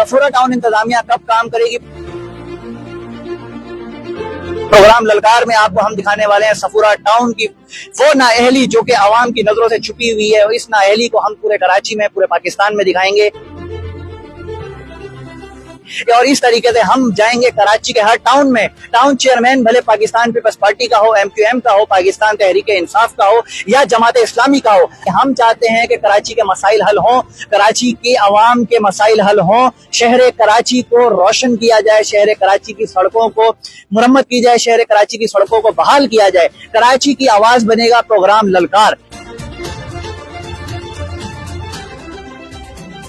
Safura town इंतजामिया कब काम करेगी? प्रोग्राम ललकार में आपको हम दिखाने वाले हैं सफूरा टाउन की वो नाअहली जो कि आवाम की नजरों से छुपी हुई है, और इस नाअहली को हम पूरे कराची में, पूरे पाकिस्तान में दिखाएंगे। और इस तरीके से हम जाएंगे कराची के हर टाउन में। टाउन चेयरमैन भले पाकिस्तान पीपल्स पार्टी का हो, MQM का हो, पाकिस्तान तहरीक इंसाफ का हो या जमात इस्लामी का हो, हम चाहते हैं कि कराची के मसाइल हल हों, कराची के अवाम के मसाइल हल हों, शहर कराची को रोशन किया जाए, शहर कराची की सड़कों को मुरम्मत की जाए, शहर कराची की सड़कों को बहाल किया जाए। कराची की आवाज बनेगा प्रोग्राम ललकार।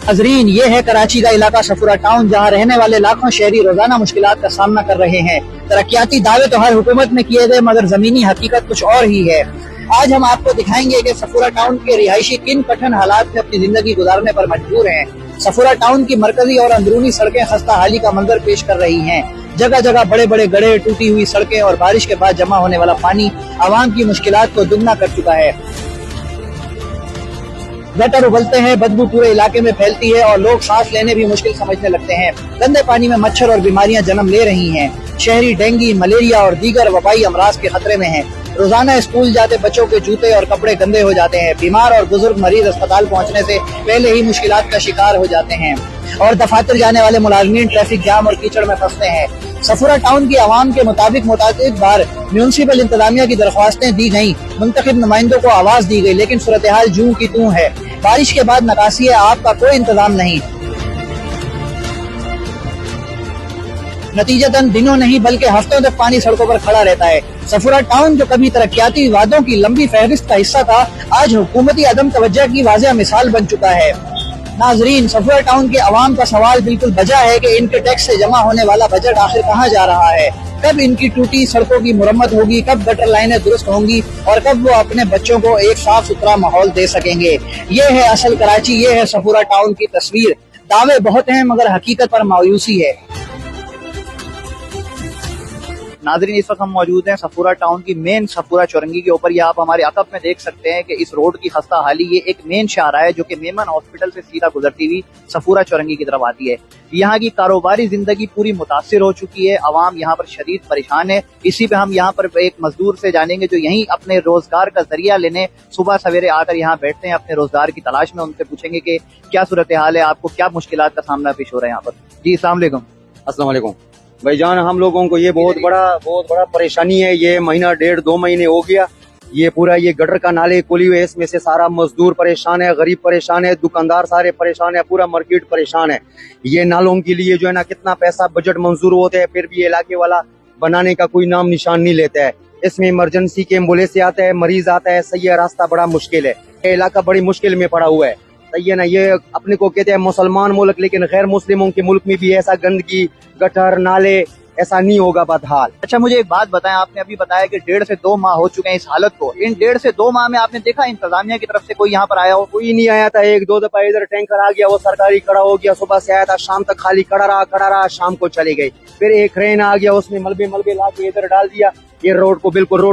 नाज़रीन, ये है कराची का इलाका सफूरा टाउन, जहाँ रहने वाले लाखों शहरी रोजाना मुश्किलात का सामना कर रहे हैं। तरक्याती दावे तो हर हुकूमत में किए गए, मगर जमीनी हकीकत कुछ और ही है। आज हम आपको दिखाएंगे कि सफूरा टाउन के रिहायशी किन कठिन हालात में अपनी जिंदगी गुजारने पर मजबूर हैं। सफूरा टाउन की मरकजी और अंदरूनी सड़कें खस्ता हाली का मंजर पेश कर रही हैं। जगह जगह बड़े बड़े गड्ढे, टूटी हुई सड़कें और बारिश के बाद जमा होने वाला पानी आवाम की मुश्किलात को दुगना कर चुका है। गटर उबलते हैं, बदबू पूरे इलाके में फैलती है और लोग सांस लेने भी मुश्किल समझने लगते हैं। गंदे पानी में मच्छर और बीमारियां जन्म ले रही हैं। शहरी डेंगू, मलेरिया और दीगर वबाई अमराज के खतरे में हैं। रोजाना स्कूल जाते बच्चों के जूते और कपड़े गंदे हो जाते हैं। बीमार और बुजुर्ग मरीज अस्पताल पहुंचने से पहले ही मुश्किलात का शिकार हो जाते हैं, और दफातर जाने वाले मुलाजमीन ट्रैफिक जाम और कीचड़ में फंसते हैं। सफूरा टाउन की आवाम के मुताबिक मुताबिक बार म्यूनसिपल इंतजामिया की दरख्वास्तें दी गयी, मुंतखब नुमाइंदों को आवाज दी गई, लेकिन सूरत हाल जूं की तूं है। बारिश के बाद नकासी है, आपका कोई इंतजाम नहीं। नतीजतन दिनों नहीं बल्कि हफ्तों तक पानी सड़कों पर खड़ा रहता है। सफूरा टाउन जो कभी तरक्याती वादों की लंबी फहरिस्त का हिस्सा था, आज हुकूमती अदम तवज्जो की वाज़ेह मिसाल बन चुका है। नाजरीन, सफूरा टाउन के अवाम का सवाल बिल्कुल बजा है कि इनके टैक्स से जमा होने वाला बजट आखिर कहाँ जा रहा है। कब इनकी टूटी सड़कों की मुरम्मत होगी, कब गटर लाइनें दुरुस्त होंगी, और कब वो अपने बच्चों को एक साफ सुथरा माहौल दे सकेंगे। ये है असल कराची, ये है सफूरा टाउन की तस्वीर। दावे बहुत हैं मगर हकीकत पर मायूसी है। नाज़रीन, इस वक्त हम मौजूद हैं सफूरा टाउन की मेन सफूरा चौरंगी के ऊपर। ये आप हमारे अकब में देख सकते हैं कि इस रोड की खस्ता हाली, ये एक मेन शाहरा है जो कि मेमन हॉस्पिटल से सीधा गुजरती हुई सफूरा चौरंगी की तरफ आती है। यहाँ की कारोबारी जिंदगी पूरी मुतासिर हो चुकी है। आवाम यहाँ पर शदीद परेशान है। इसी पे हम यहाँ पर एक मजदूर से जानेंगे जो यहीं अपने रोजगार का जरिया लेने सुबह सवेरे आकर यहाँ बैठते हैं अपने रोजगार की तलाश में। उनसे पूछेंगे कि क्या सूरत हाल है, आपको क्या मुश्किलात का सामना पेश हो रहा है यहाँ पर। जी अस्सलाम वालेकुम। अस्सलाम वालेकुम भाईजान, हम लोगों को ये बहुत बड़ा परेशानी है। ये महीना 1.5-2 महीने हो गया, ये पूरा ये गटर का नाले खुली हुए, इसमें से सारा मजदूर परेशान है, गरीब परेशान है, दुकानदार सारे परेशान है, पूरा मार्केट परेशान है। ये नालों के लिए जो है ना कितना पैसा बजट मंजूर होते हैं, फिर भी ये इलाके वाला बनाने का कोई नाम निशान नहीं लेता है। इसमें इमरजेंसी के एम्बुलेंस आता है, मरीज आता है, सही है, रास्ता बड़ा मुश्किल है। ये इलाका बड़ी मुश्किल में पड़ा हुआ है। सही है ना, ये अपने को कहते हैं मुसलमान मुल्क, लेकिन गैर मुस्लिमों के मुल्क में भी ऐसा गंदगी, गटर, नाले ऐसा नहीं होगा बदहाल। अच्छा, मुझे एक बात बताएं, आपने अभी बताया कि 1.5 से 2 माह हो चुके हैं इस हालत को। इन 1.5 से 2 माह में आपने देखा इंतजामिया की तरफ से कोई यहाँ पर आया हो? कोई नहीं आया था। 1-2 दफा इधर टैंकर आ गया, वो सरकारी खड़ा हो गया, सुबह से आया था, शाम तक खाली खड़ा रहा, शाम को चले गए। फिर एक क्रेन आ गया, उसने मलबे ला के इधर डाल दिया, ये रोड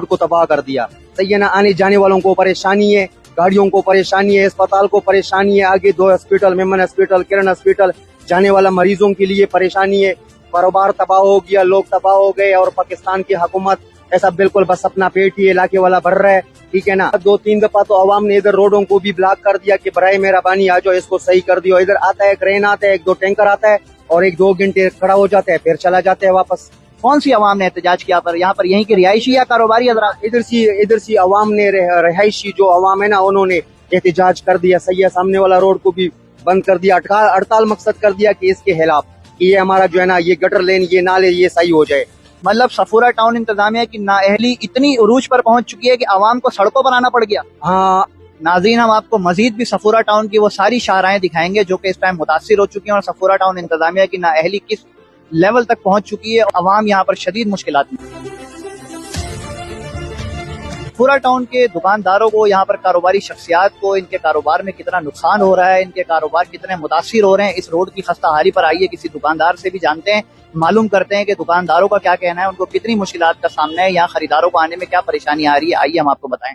को तबाह कर दिया। सही है ना, आने जाने वालों को परेशानी है, गाड़ियों को परेशानी है, अस्पताल को परेशानी है, आगे 2 हॉस्पिटल, मेमन हॉस्पिटल, किरण हॉस्पिटल, जाने वाला मरीजों के लिए परेशानी है। कारोबार तबाह हो गया, लोग तबाह हो गए, और पाकिस्तान की हुकूमत ऐसा बिल्कुल बस अपना पेट ही इलाके वाला भर रहा है। ठीक है ना, 2-3 दफा तो अवाम ने इधर रोडों को भी ब्लॉक कर दिया कि बराए मेहरबानी आ जाओ, इसको सही कर दियो। इधर आता है क्रेन आता है, 1-2 टैंकर आता है और 1-2 घंटे खड़ा हो जाता है, फिर चला जाता है वापस। कौन सी अवाम ने एहतजाज किया पर यहाँ पर? यहीं की रिहायशी या कारोबारी हज़रात? इधर सी अवाम ने, रिहायशी जो अवाम है ना, उन्होंने एहतजाज कर दिया। सही है, सामने वाला रोड को भी बंद कर दिया, हड़ताल मकसद कर दिया कि इसके खिलाफ ये हमारा जो है ना, ये गटर लेन, ये नाले, ये सही हो जाए। मतलब सफूरा टाउन इंतजामिया की नाअहली इतनी उरूज पर पहुंच चुकी है कि आवाम को सड़कों पर आना पड़ गया। हाँ नाज़रीन, हम आपको मजीद भी सफूरा टाउन की वो सारी शाहराएं दिखाएंगे जो कि इस टाइम मुतासिर हो चुकी हैं, और सफूरा टाउन इंतजामिया की नाअहली किस लेवल तक पहुंच चुकी है, आवाम यहाँ पर शदीद मुश्किलात में। सफूरा टाउन के दुकानदारों को, यहाँ पर कारोबारी शख्सियात को, इनके कारोबार में कितना नुकसान हो रहा है, इनके कारोबार कितने मुतासिर हो रहे हैं इस रोड की खस्ता हाली पर, आइए किसी दुकानदार से भी जानते हैं, मालूम करते हैं कि दुकानदारों का क्या कहना है, उनको कितनी मुश्किलात का सामना है, यहाँ खरीदारों को आने में क्या परेशानी आ रही है। आइए हम आपको बताएं।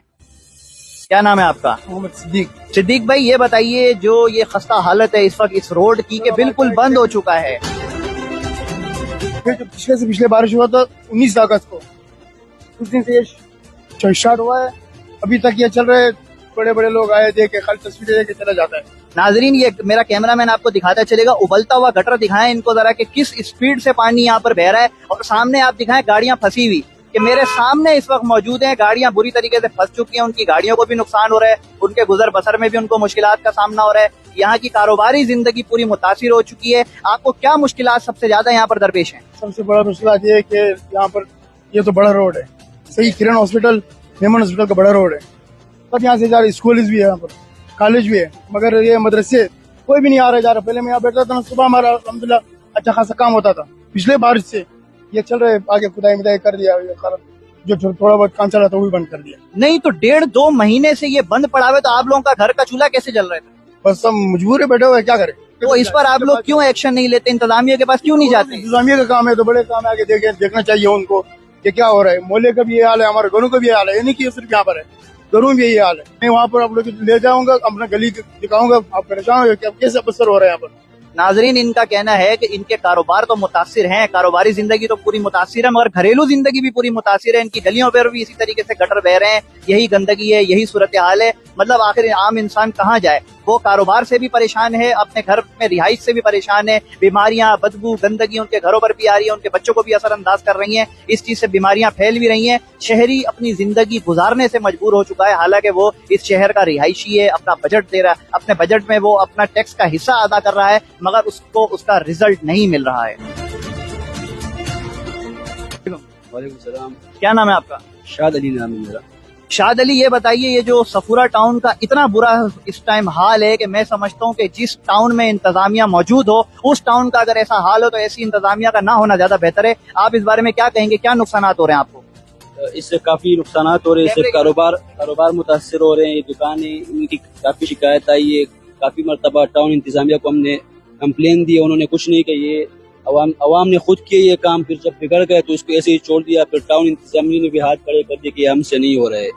क्या नाम है आपका? मोहम्मद सिद्दीक। सिद्दीक भाई, ये बताइए जो ये खस्ता हालत है इस वक्त इस रोड की कि बिल्कुल बंद हो चुका है, फिर जो पिछले से पिछले बारिश हुआ था 19 अगस्त को, उस दिन से ये स्टार्ट हुआ है, अभी तक ये चल रहा है। बड़े बड़े लोग आए, देखे, खाली तस्वीरें देके चला जाता है। नाजरीन ये मेरा कैमरामैन आपको दिखाता चलेगा, उबलता हुआ गटर दिखाएं इनको जरा कि किस स्पीड से पानी यहाँ पर बह रहा है, और सामने आप दिखाएं गाड़ियां फंसी हुई कि मेरे सामने इस वक्त मौजूद हैं, गाड़ियां बुरी तरीके से फंस चुकी हैं, उनकी गाड़ियों को भी नुकसान हो रहा है, उनके गुजर बसर में भी उनको मुश्किलात का सामना हो रहा है, यहाँ की कारोबारी जिंदगी पूरी मुतासिर हो चुकी है। आपको क्या मुश्किलात सबसे ज्यादा यहाँ पर दरपेश हैं? सबसे बड़ा मुश्किल ये है कि यहाँ पर ये तो बड़ा रोड है, सही किरण हॉस्पिटल, मेमन हॉस्पिटल का बड़ा रोड है, सब यहाँ से जा रहे, स्कूल भी है यहाँ पर, कॉलेज भी है, मगर ये मदरसे कोई भी नहीं आ रहा जा रहा। पहले मैं यहाँ बैठता था ना, सुबह हमारा अल्हम्दुलिल्लाह अच्छा खासा काम होता था। पिछले बारिश से ये चल रहे, आगे खुदाई मिदाई कर दिया, ये जो थोड़ा बहुत काम चला था वो भी बंद कर दिया। नहीं तो 1.5-2 महीने से ये बंद पड़ा हुआ है, तो आप लोगों का घर का चूल्हा कैसे जल रहा था? बस हम मजबूर है, बैठे हुए, क्या करें। तो इस पर आप लोग क्यों एक्शन नहीं लेते, इंतजामिया के पास क्यों नहीं जाते? इंतजामिया का काम है तो बड़े काम है, आगे देखना चाहिए उनको कि क्या हो रहा है। मोहल्ले का भी ये हाल है, हमारे घरों का भी ये हाल है, ये नहीं कि सिर्फ यहाँ पर है, घरों में भी यही हाल है। मैं वहाँ पर आप लोग ले जाऊंगा, अपना गली दिखाऊंगा, आप परेशान हो कि अब कैसे बसर हो रहा है यहाँ पर। नाजरीन इनका कहना है कि इनके कारोबार तो मुतासिर हैं, कारोबारी जिंदगी तो पूरी मुतासिर है, मगर घरेलू जिंदगी भी पूरी मुतासिर है। इनकी गलियों पर भी इसी तरीके से गटर बह रहे हैं, यही गंदगी है, यही सूरत हाल है। मतलब आखिर आम इंसान कहाँ जाए? वो कारोबार से भी परेशान है, अपने घर में रिहाइश से भी परेशान है, बीमारियां, बदबू, गंदगी उनके घरों पर भी आ रही है, उनके बच्चों को भी असर अंदाज कर रही हैं, इस चीज से बीमारियां फैल भी रही हैं। शहरी अपनी जिंदगी गुजारने से मजबूर हो चुका है, हालांकि वो इस शहर का रिहायशी है, अपना बजट दे रहा है, अपने बजट में वो अपना टैक्स का हिस्सा अदा कर रहा है, मगर उसको उसका रिजल्ट नहीं मिल रहा है। वालेकुम सलाम। क्या नाम है आपका? शाद अली नाम है मेरा। शाद अली, ये बताइए ये जो सफूरा टाउन का इतना बुरा इस टाइम हाल है कि मैं समझता हूँ कि जिस टाउन में इंतजामिया मौजूद हो, उस टाउन का अगर ऐसा हाल हो तो ऐसी इंतजामिया का ना होना ज्यादा बेहतर है। आप इस बारे में क्या कहेंगे, क्या नुकसान हो रहे हैं आपको? इससे काफी नुकसान हो रहे हैं, इससे कारोबार मुतासर हो रहे हैं, दुकानें, इनकी काफी शिकायत आई है। काफी मरतबा टाउन इंतजामिया को हमने कंप्लेन दी, उन्होंने कुछ नहीं किया। ये अवाम ने खुद किया ये काम, फिर जब बिगड़ गए तो इसको ऐसे ही छोड़ दिया। फिर टाउन इंतजामिया ने भी हाथ खड़े कर दिए कि हमसे नहीं हो रहा है।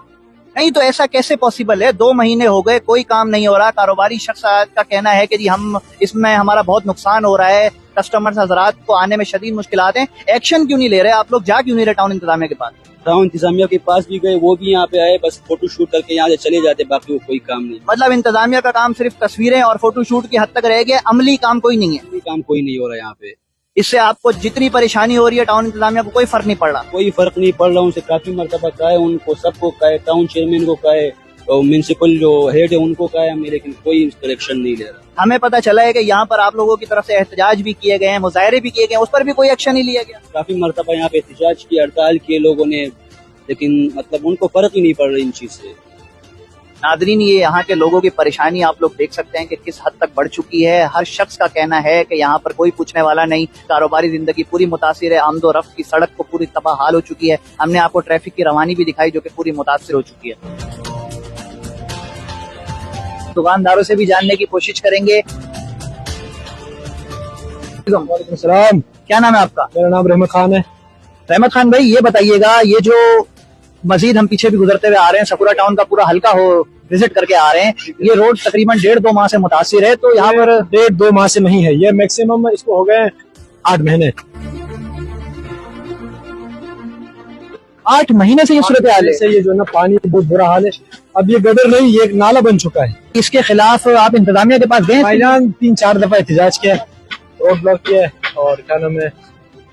नहीं तो ऐसा कैसे पॉसिबल है? 2 महीने हो गए, कोई काम नहीं हो रहा। कारोबारी शख्स का कहना है कि जी हम इसमें हमारा बहुत नुकसान हो रहा है, कस्टमर्स हजरात को आने में शदीद मुश्किलात हैं। एक्शन क्यों नहीं ले रहे आप लोग? जा क्यों नहीं रहे टाउन इंतजामिया के पास? टाउन इंतजामिया के पास भी गए, वो भी यहाँ पे आए, बस फोटो शूट करके यहाँ से चले जाते, बाकी वो कोई काम नहीं। मतलब इंतजामिया का काम सिर्फ तस्वीरें और फोटो शूट की हद तक रह गया, अमली काम कोई नहीं है? कोई काम कोई नहीं हो रहा है यहाँ पे। इससे आपको जितनी परेशानी हो रही है टाउन इंतजामिया को कोई फर्क नहीं पड़ रहा? कोई फर्क नहीं पड़ रहा। उनसे काफी मरतबा कहा है, उनको सबको कहा है, टाउन चेयरमैन को कहा है, और म्यूनसिपल जो हेड है उनको कहा है हमें, लेकिन कोई करेक्शन नहीं ले रहा। हमें पता चला है कि यहाँ पर आप लोगों की तरफ से एहतजाज भी किए गए हैं, मुजाहरे भी किए गए हैं, उस पर भी कोई एक्शन नहीं लिया गया? काफी मरतबा यहाँ पे एहतजाज की, हड़ताल किए लोगों ने, लेकिन मतलब उनको फर्क ही नहीं पड़ रहा इन चीज से। नादरीन ये यहाँ के लोगों की परेशानी आप लोग देख सकते हैं कि किस हद तक बढ़ चुकी है। हर शख्स का कहना है कि यहाँ पर कोई पूछने वाला नहीं, कारोबारी जिंदगी पूरी मुतासिर है, आमदो रफ्त की सड़क को पूरी तबाह हाल हो चुकी है। हमने आपको ट्रैफिक की रवानी भी दिखाई जो कि पूरी मुतासिर हो चुकी है। दुकानदारों से भी जानने की कोशिश करेंगे। वालेकुम सलाम। क्या नाम है आपका? मेरा नाम रहमत खान है। रहमत खान भाई, ये बताइएगा ये जो मजीद हम पीछे भी गुजरते हुए आ रहे हैं, सफूरा टाउन का पूरा हल्का हो विजिट करके आ रहे हैं, ये रोड तकरीबन 1.5-2 माह से मुतासिर है, तो यहाँ पर 1.5-2 माह से नहीं है, ये मैक्सिमम इसको हो गए 8 महीने। 8 महीने से ये सूरत हाल है। ये जो ना पानी बहुत बुरा हाल है। अब ये गटर नहीं, ये एक नाला बन चुका है। इसके खिलाफ आप इंतजामिया के पास गए? भाईजान 3-4 दफा एहतजाज किया, रोड ब्लॉक किया, और क्या नाम है,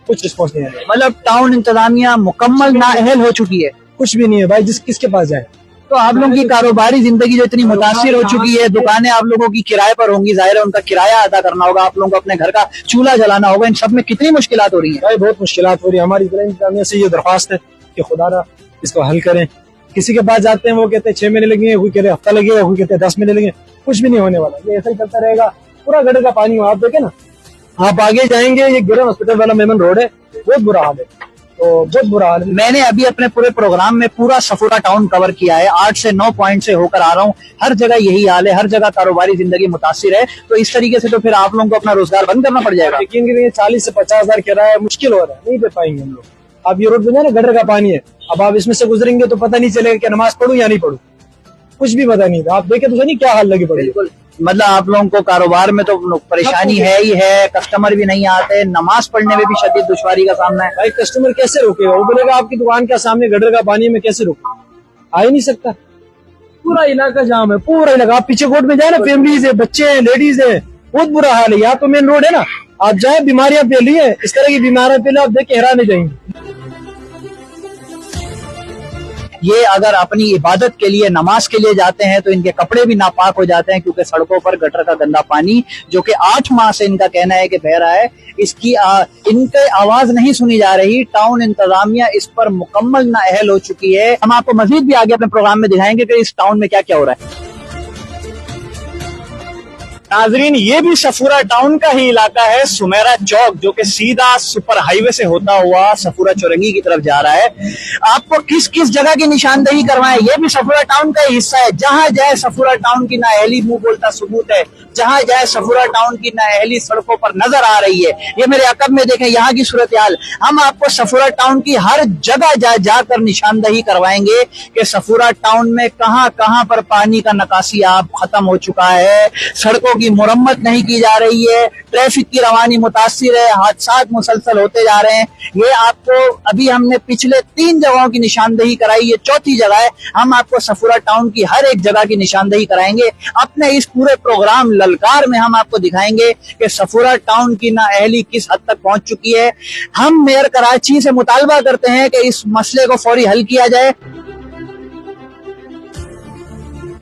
कुछ रिस्पॉन्स नहीं है। मतलब टाउन इंतजामिया मुकम्मल नाअहल हो चुकी है, कुछ भी नहीं है भाई, किसके पास जाए। तो आप लोगों की कारोबारी जिंदगी जो इतनी मुतासिर हो चुकी है, दुकानें आप लोगों की किराए पर होंगी, जाहिर है उनका किराया अदा करना होगा, आप लोगों को अपने घर का चूल्हा जलाना होगा, इन सब में कितनी मुश्किलात हो रही है? भाई बहुत मुश्किलात हो रही है। हमारी जिला इंतजामिया से ये दरख्वास्त है कि खुदा इसको हल करें। किसी के पास जाते हैं, वो कहते हैं 6 महीने लगेंगे, कोई कहते हैं हफ्ता लगेगा, कोई कहते हैं 10 महीने लगेंगे। कुछ भी नहीं होने वाला, ये ऐसा ही चलता रहेगा। पूरा गटर का पानी आप देखे ना, आप आगे जाएंगे, ये गिरन हॉस्पिटल वाला मेमन रोड है, बहुत बुरा हाल है, तो बहुत बुरा हाल है। मैंने अभी अपने पूरे प्रोग्राम में पूरा सफूरा टाउन कवर किया है, 8 से 9 पॉइंट से होकर आ रहा हूँ। हर जगह यही हाल है, हर जगह कारोबारी जिंदगी मुतासिर है। तो इस तरीके से तो फिर आप लोगों को अपना रोजगार बंद करना पड़ जाएगा। यकीन करिए 40 से 50 हजार किराया मुश्किल हो रहा है, नहीं दे पाएंगे हम लोग। अब ये रोड पे ना गटर का पानी है, अब आप इसमें से गुजरेंगे तो पता नहीं चलेगा कि नमाज पढ़ूं या नहीं पढ़ूं। कुछ भी पता नहीं था। आप देखे तो सही क्या हाल लगी पड़ी है। बिल्कुल, मतलब आप लोगों को कारोबार में तो परेशानी है ही है, कस्टमर भी नहीं आते, नमाज पढ़ने में भी शदीद दुश्वारी का सामना है। भाई कस्टमर कैसे रोकेगा? वो बोलेगा आपकी दुकान के सामने गटर का पानी में कैसे रोके? आ ही नहीं सकता। पूरा इलाका जाम है, पूरा इलाका। आप पीछे कोर्ट में जाए ना, फैमिलीज है, बच्चे हैं, लेडीज है, बहुत बुरा हाल है। यहाँ तो मेन रोड है ना, आप जाए बीमारियां फैली है, इस तरह की बीमारियां फैले आप देख के हैरान नहीं जाएंगे। ये अगर अपनी इबादत के लिए, नमाज के लिए जाते हैं तो इनके कपड़े भी नापाक हो जाते हैं, क्योंकि सड़कों पर गटर का गंदा पानी जो कि 8 माह से इनका कहना है कि बह रहा है, इसकी इनके आवाज नहीं सुनी जा रही। टाउन इंतजामिया इस पर मुकम्मल नाअहल हो चुकी है। हम आपको मजीद भी आगे अपने प्रोग्राम में दिखाएंगे कि इस टाउन में क्या क्या हो रहा है। नाजरीन, ये भी सफूरा टाउन का ही इलाका है, सुमेरा चौक, जो कि सीधा सुपर हाईवे से होता हुआ सफूरा चौरंगी की तरफ जा रहा है। आपको किस किस जगह की निशानदेही करवाएं, ये भी सफूरा टाउन का ही हिस्सा है। जहां जाए सफूरा टाउन की नाअहली मुंह बोलता सबूत है, जहां जाए सफूरा टाउन की नाअहली सड़कों पर नजर आ रही है। ये मेरे अकब में देखें यहाँ की सूरत हाल। हम आपको सफूरा टाउन की हर जगह जाकर निशानदेही करवाएंगे कि सफूरा टाउन में कहां कहां पर पानी का नकासी आप खत्म हो चुका है, सड़कों की मुरम्मत नहीं की जा रही है, ट्रैफिक की रवानी मुतासिर है, हादसात मुसलसल होते जा रहे हैं। ये आपको अभी हमने पिछले 3 जगहों की निशानदेही कराई, ये 4थी जगह है। हम आपको सफूरा टाउन की हर एक जगह की निशानदेही कराएंगे। अपने इस पूरे प्रोग्राम ललकार में हम आपको दिखाएंगे कि सफूरा टाउन की नाअहली किस हद तक पहुंच चुकी है। हम मेयर कराची से मुतालबा करते हैं कि इस मसले को फौरी हल किया जाए।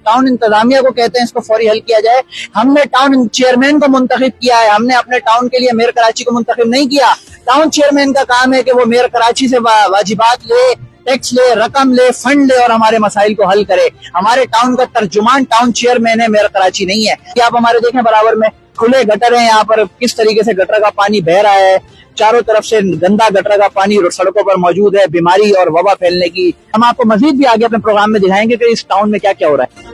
टाउन इंतजामिया को कहते हैं इसको फौरी हल किया जाए। हमने टाउन चेयरमैन को मुंतखब किया है, हमने अपने टाउन के लिए मेयर कराची को मुंतखब नहीं किया। टाउन चेयरमैन का काम है कि वो मेयर कराची से वाजिबात ले, टैक्स ले, रकम ले, फंड ले और हमारे मसाइल को हल करे। हमारे टाउन का तर्जुमान टाउन चेयरमैन है, मेयर कराची नहीं है। ये आप हमारे देखें बराबर में खुले गटर हैं, यहाँ पर किस तरीके से गटर का पानी बह रहा है, चारों तरफ से गंदा गटर का पानी सड़कों पर मौजूद है, बीमारी और वबा फैलने की। हम आपको मजीद भी आगे अपने प्रोग्राम में दिखाएंगे कि इस टाउन में क्या क्या हो रहा है।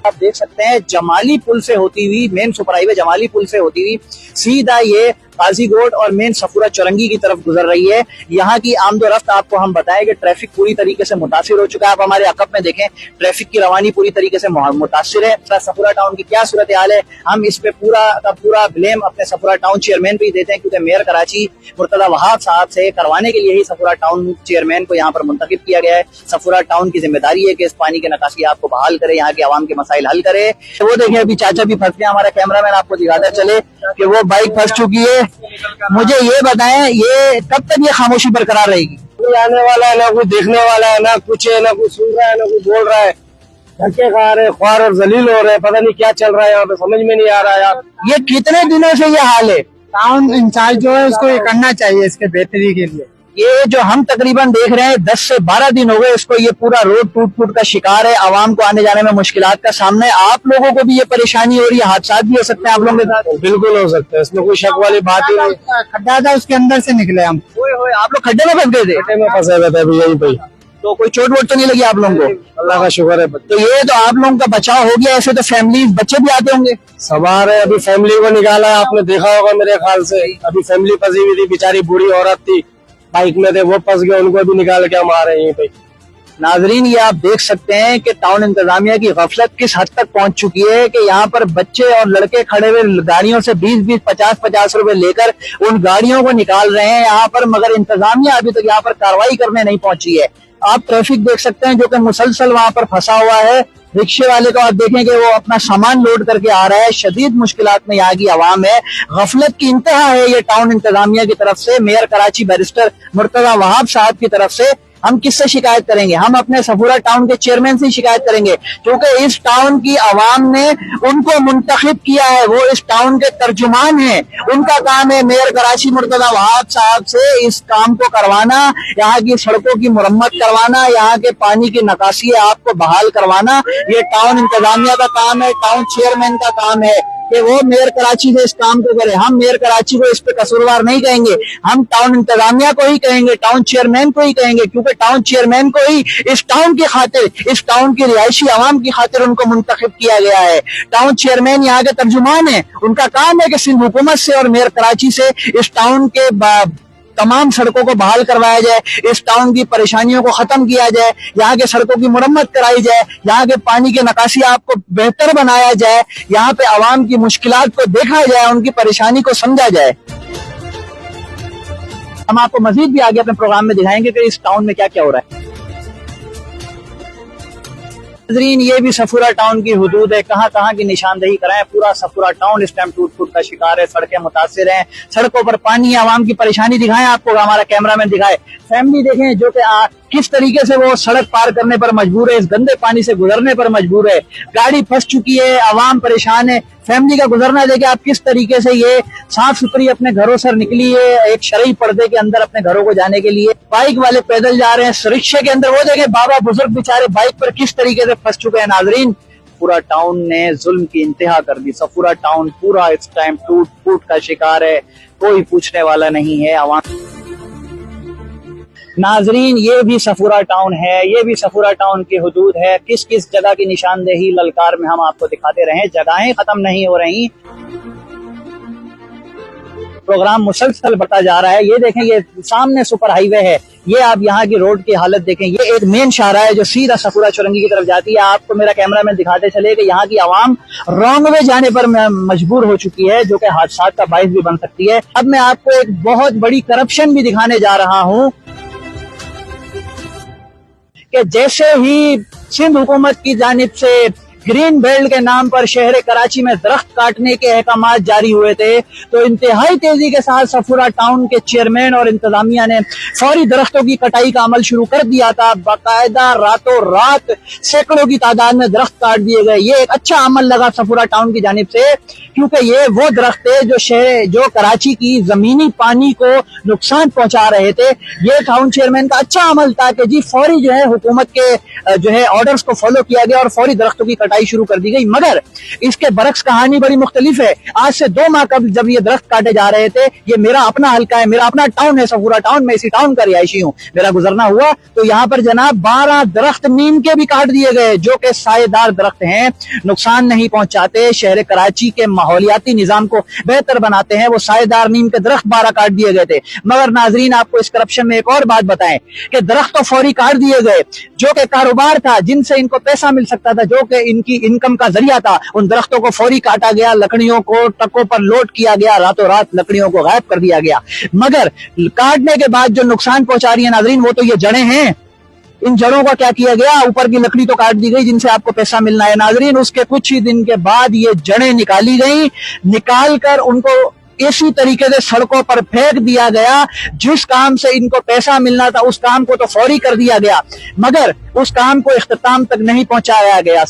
आप देख सकते हैं जमाली पुल से होती हुई, मेन सुपर हाईवे जमाली पुल से होती हुई सीधा ये काजीकोट और मेन सफूरा चौरंगी की तरफ गुजर रही है। यहाँ की आमदोरफ्त आपको हम बताएं कि ट्रैफिक पूरी तरीके से मुतासिर हो चुका है। आप हमारे अकब में देखें, ट्रैफिक की रवानी पूरी तरीके से मुतासिर है। सफूरा टाउन की क्या सूरत हाल है, हम इस पे पूरा का पूरा ब्लेम अपने सफूरा टाउन चेयरमैन पे ही देते हैं, क्योंकि मेयर कराची मुर्तजा वहाब साहब से करवाने के लिए ही सफूरा टाउन चेयरमैन को यहाँ पर मुंतखब किया गया है। सफूरा टाउन की जिम्मेदारी है कि इस पानी के नकासी आपको बहाल करे, यहाँ के आवाम के मसाइल हल करे। तो वो देखें अभी चाचा भी फंस गए, हमारा कैमरामैन आपको दिखाता चले कि वो बाइक फंस चुकी है। मुझे ये बताएं, ये कब तक ये खामोशी बरकरार रहेगी? कोई आने वाला है ना, कोई देखने वाला है ना, कुछ है ना, कोई सुन रहा है ना, कोई बोल रहा है। धक्के खा रहे, ख्वार और जलील हो रहे, पता नहीं क्या चल रहा है यहाँ पे, समझ में नहीं आ रहा है यार। ये कितने दिनों से ये हाल है? टाउन इंचार्ज जो है उसको ये करना चाहिए इसके बेहतरी के लिए। ये जो हम तकरीबन देख रहे हैं 10 से 12 दिन हो गए इसको, ये पूरा रोड टूट का शिकार है। आवाम को आने जाने में मुश्किलात का सामना है। आप लोगों को भी ये परेशानी हो रही है, हादसा भी हो सकते हैं आप लोगों के साथ। बिल्कुल हो सकता है, इसमें कोई शक वाली बात ही नहीं। खड्डा था, उसके अंदर से निकले हम। आप लोग खड्डे में फंस गए थे? खड्डे में फंसे हुए थे अभी यहीं पे। तो कोई चोट वोट तो नहीं लगी आप लोगों को? अल्लाह का शुक्र है। तो ये तो आप लोगों का बचाव हो गया। ऐसे तो फैमिली बच्चे भी आते होंगे। सवार है, अभी फैमिली को निकाला है, आपने देखा होगा मेरे ख्याल से। अभी फैमिली फंसी हुई थी, बेचारी बूढ़ी औरत थी, बाइक में थे, वो फंस गए, उनको भी निकाल के हम आ रहे हैं यहीं पे। नाजरीन, ये आप देख सकते हैं कि टाउन इंतजामिया की गफलत किस हद तक पहुंच चुकी है कि यहाँ पर बच्चे और लड़के खड़े हुए गाड़ियों से 20-20, 50-50 रुपए लेकर उन गाड़ियों को निकाल रहे हैं यहाँ पर, मगर इंतजामिया अभी तक यहाँ पर कार्रवाई करने नहीं पहुंची है। आप ट्रैफिक देख सकते हैं जो कि मुसलसल वहां पर फंसा हुआ है। रिक्शे वाले को आप देखें कि वो अपना सामान लोड करके आ रहा है। शदीद मुश्किलात में यहाँ की आवाम है। गफलत की इंतहा है ये टाउन इंतजामिया की तरफ से, मेयर कराची बैरिस्टर मुर्तजा वहाब साहब की तरफ से। हम किससे शिकायत करेंगे? हम अपने सफूरा टाउन के चेयरमैन से शिकायत करेंगे, क्योंकि इस टाउन की आवाम ने उनको मुंतखब किया है, वो इस टाउन के तर्जुमान हैं। उनका काम है मेयर कराची मुर्तजा वहाब साहब से इस काम को करवाना, यहाँ की सड़कों की मुरम्मत करवाना, यहाँ के पानी की नकासी आपको बहाल करवाना। ये टाउन इंतजामिया का काम है, टाउन चेयरमैन का काम है कि वो मेयर कराची से इस काम को करे। हम मेयर कराची को इस पे कसूरवार नहीं कहेंगे, हम टाउन इंतजामिया को ही कहेंगे, टाउन चेयरमैन को ही कहेंगे, क्योंकि टाउन चेयरमैन को ही इस टाउन की खातिर, इस टाउन की रिहायशी आवाम की खातिर उनको मुंतखब किया गया है। टाउन चेयरमैन यहाँ के तर्जुमान है, उनका काम है कि सिंध हुकूमत से और मेयर कराची से इस टाउन के तमाम सड़कों को बहाल करवाया जाए, इस टाउन की परेशानियों को खत्म किया जाए, यहाँ के सड़कों की मुरम्मत कराई जाए, यहाँ के पानी के नकाशियात को बेहतर बनाया जाए, यहाँ पे आवाम की मुश्किलात को देखा जाए, उनकी परेशानी को समझा जाए। हम आपको मजीद भी आगे अपने प्रोग्राम में दिखाएंगे कि इस टाउन में क्या क्या हो रहा है। नाज़रीन, ये भी सफूरा टाउन की हुदूद है, कहाँ कहाँ की निशानदेही कराएं। पूरा सफूरा टाउन इस टाइम टूट फूट का शिकार है, सड़कें मुतासिर हैं, सड़कों पर पानी है, आवाम की परेशानी दिखाएं, आपको हमारा कैमरामैन दिखाए। फैमिली देखें जो कि किस तरीके से वो सड़क पार करने पर मजबूर है, इस गंदे पानी से गुजरने पर मजबूर है, गाड़ी फंस चुकी है, आवाम परेशान है। फैमिली का गुजरना देखे आप किस तरीके से ये साफ सुथरी अपने घरों से निकली है, एक शरई पर्दे के अंदर अपने घरों को जाने के लिए। बाइक वाले पैदल जा रहे हैं, रिक्शे के अंदर वो देखे बाबा बुजुर्ग बेचारे बाइक पर किस तरीके से फंस चुके हैं। नाजरीन, पूरा टाउन ने जुल्म की इंतहा कर दी। सफूरा टाउन पूरा इस टाइम टूट फूट का शिकार है, कोई पूछने वाला नहीं है आवाम। नाजरीन, ये भी सफूरा टाउन है, ये भी सफूरा टाउन की हुदूद है। किस किस जगह की निशानदेही ललकार में हम आपको दिखाते रहे, जगहें खत्म नहीं हो रही, प्रोग्राम मुसलसल बढ़ता जा रहा है। ये देखें, ये सामने सुपर हाईवे है, ये आप यहाँ की रोड की हालत देखें, ये एक मेन शाहराह है जो सीधा सफूरा चुरंगी की तरफ जाती है। आपको मेरा कैमरामैन दिखाते चले कि यहाँ की आवाम रॉन्ग वे जाने पर मजबूर हो चुकी है, जो कि हादसात का बाइस भी बन सकती है। अब मैं आपको एक बहुत बड़ी करप्शन भी दिखाने जा रहा हूँ कि जैसे ही सिंध हुकूमत की जानिब से ग्रीन बेल्ट के नाम पर शहर कराची में दरख्त काटने के अहकामात जारी हुए थे, तो इंतहाई तेजी के साथ सफूरा टाउन के चेयरमैन और इंतजामिया ने फौरी दरख्तों की कटाई का अमल शुरू कर दिया था। बाकायदा रातों रात सैकड़ों की तादाद में दरख्त काट दिए गए। ये एक अच्छा अमल लगा सफूरा टाउन की जानिब से, क्योंकि ये वो दरख्त है जो कराची की जमीनी पानी को नुकसान पहुंचा रहे थे। ये टाउन चेयरमैन का अच्छा अमल था कि जी फौरी जो है हुकूमत के जो है ऑर्डर्स को फॉलो किया गया और फौरी दरख्तों की कटाई शुरू कर दी गई। मगर इसके बरक्स कहानी बड़ी मुख्तलिफ है। आज से 2 माह कबल जब ये दरख्त काटे जा रहे थे, ये मेरा अपना हल्का है, मेरा अपना टाउन है सफूरा टाउन, मैं इसी टाउन का रिहायशी हूँ, मेरा गुजरना हुआ तो यहाँ पर जनाब 12 दरख्त नीम के भी काट दिए गए, जो कि सायेदार दरख्त हैं, नुकसान नहीं पहुंचाते, शहर कराची के माहौलियाती निजाम को बेहतर बनाते हैं। वो सायेदार नीम के दरख्त 12 काट दिए गए थे। मगर नाजरीन, आपको इस करप्शन में एक और बात बताएं कि दरख्त तो फौरी काट दिए गए, जो कि कारोबार था, जिनसे इनको पैसा मिल सकता था, जो कि इनकी इनकम का जरिया था, उन दरख्तों को फौरी काटा गया, लकड़ियों को ट्रकों पर लोड किया गया, रातों रात लकड़ियों को गायब कर दिया गया। मगर काटने के बाद जो नुकसान पहुंचा रही है नाजरीन, वो तो ये जड़ें हैं। इन जड़ों का क्या किया गया? ऊपर की लकड़ी तो काट दी गई जिनसे आपको पैसा मिलना है नाजरीन, उसके कुछ ही दिन के बाद ये जड़ें निकाली गई, निकाल कर उनको इसी तरीके से सड़कों पर फेंक दिया गया। जिस काम से इनको पैसा मिलना था उस काम को तो फौरी कर दिया गया, मगर उस काम को इख्तिताम तक नहीं पहुंचाया गया।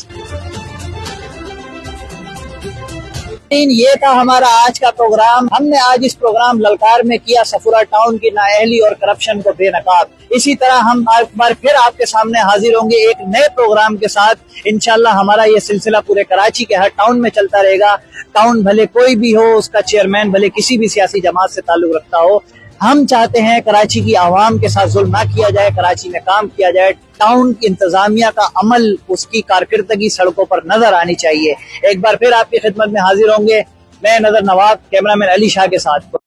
ये था हमारा आज का प्रोग्राम। हमने आज इस प्रोग्राम ललकार में किया सफूरा टाउन की नाअहली और करप्शन को बेनकाब। इसी तरह हम एक बार फिर आपके सामने हाजिर होंगे एक नए प्रोग्राम के साथ। इंशाल्लाह हमारा ये सिलसिला पूरे कराची के हर टाउन में चलता रहेगा। टाउन भले कोई भी हो, उसका चेयरमैन भले किसी भी सियासी जमात से ताल्लुक रखता हो, हम चाहते हैं कराची की आवाम के साथ जुल्म ना किया जाए, कराची में काम किया जाए। टाउन की इंतजामिया का अमल, उसकी कारकर्दगी सड़कों पर नजर आनी चाहिए। एक बार फिर आपकी खिदमत में हाजिर होंगे, मैं नजर नवाब, कैमरामैन अली शाह के साथ।